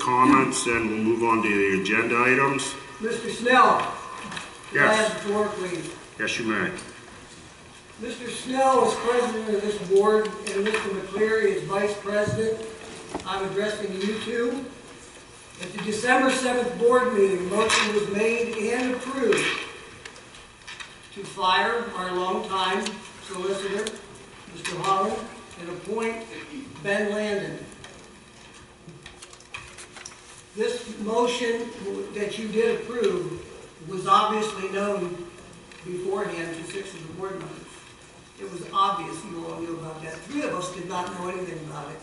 comments, then we'll move on to the agenda items. Mr. Snell. Yes. Can I have the floor, please? Yes, you may. Mr. Snell is president of this board, and Mr. McCleary is vice president. I'm addressing you two. At the December 7th board meeting, a motion was made and approved to fire our longtime solicitor, Mr. Holland, and appoint Ben Landon. This motion that you did approve was obviously known beforehand to 6 of the board members. It was obvious you all knew about that. 3 of us did not know anything about it.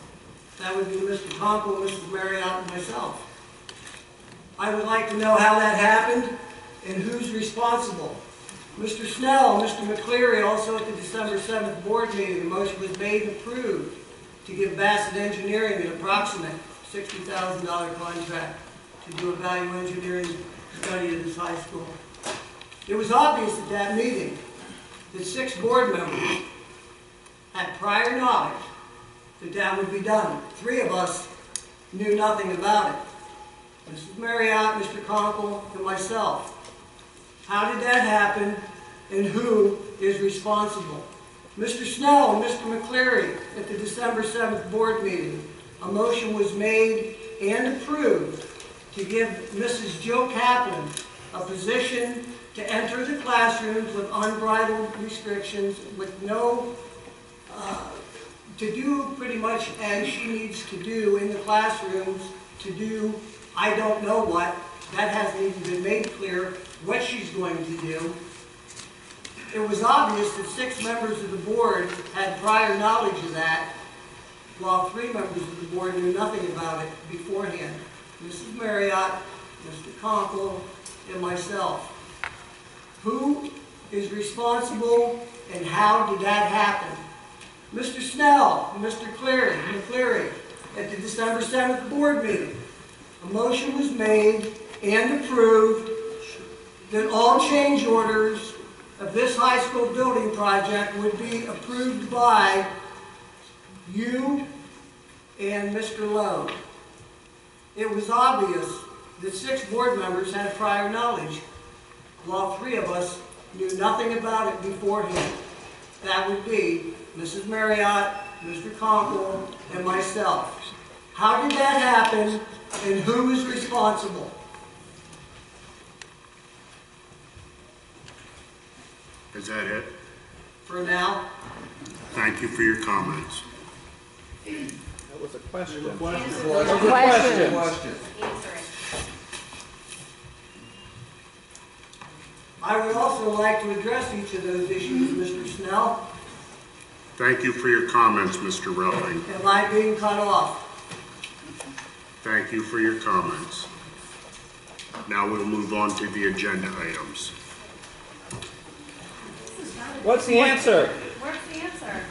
That would be Mr. Conkle, Mrs. Marriott, and myself. I would like to know how that happened and who's responsible. Mr. Snell, Mr. McCleary, also at the December 7th board meeting, a motion was made and approved to give Bassett Engineering an approximate $60,000 contract to do a value engineering study of this high school. It was obvious at that meeting that 6 board members had prior knowledge that that would be done. 3 of us knew nothing about it. Mrs. Marriott, Mr. Conkle, and myself. How did that happen, and who is responsible? Mr. Snell and Mr. McCleary at the December 7th board meeting, a motion was made and approved to give Mrs. Jill Kaplan a position to enter the classrooms with unbridled restrictions, with no, to do pretty much as she needs to do in the classrooms, to do I don't know what. That hasn't even been made clear what she's going to do. It was obvious that 6 members of the board had prior knowledge of that, while 3 members of the board knew nothing about it beforehand. Mrs. Marriott, Mr. Conkle, and myself. Who is responsible and how did that happen? Mr. Snell and Mr. McCleary at the December 7th board meeting, a motion was made and approved that all change orders of this high school building project would be approved by you and Mr. Lowe. It was obvious that 6 board members had prior knowledge, while 3 of us knew nothing about it beforehand. That would be Mrs. Marriott, Mr. Conkle, and myself. How did that happen, and who is responsible? Is that it? For now. Thank you for your comments. That was a question. Question. I would also like to address each of those issues, Mr. Snell. Thank you for your comments, Mr. Relling. Am I being cut off? Thank you for your comments. Now we'll move on to the agenda items. What's the answer? What's the answer?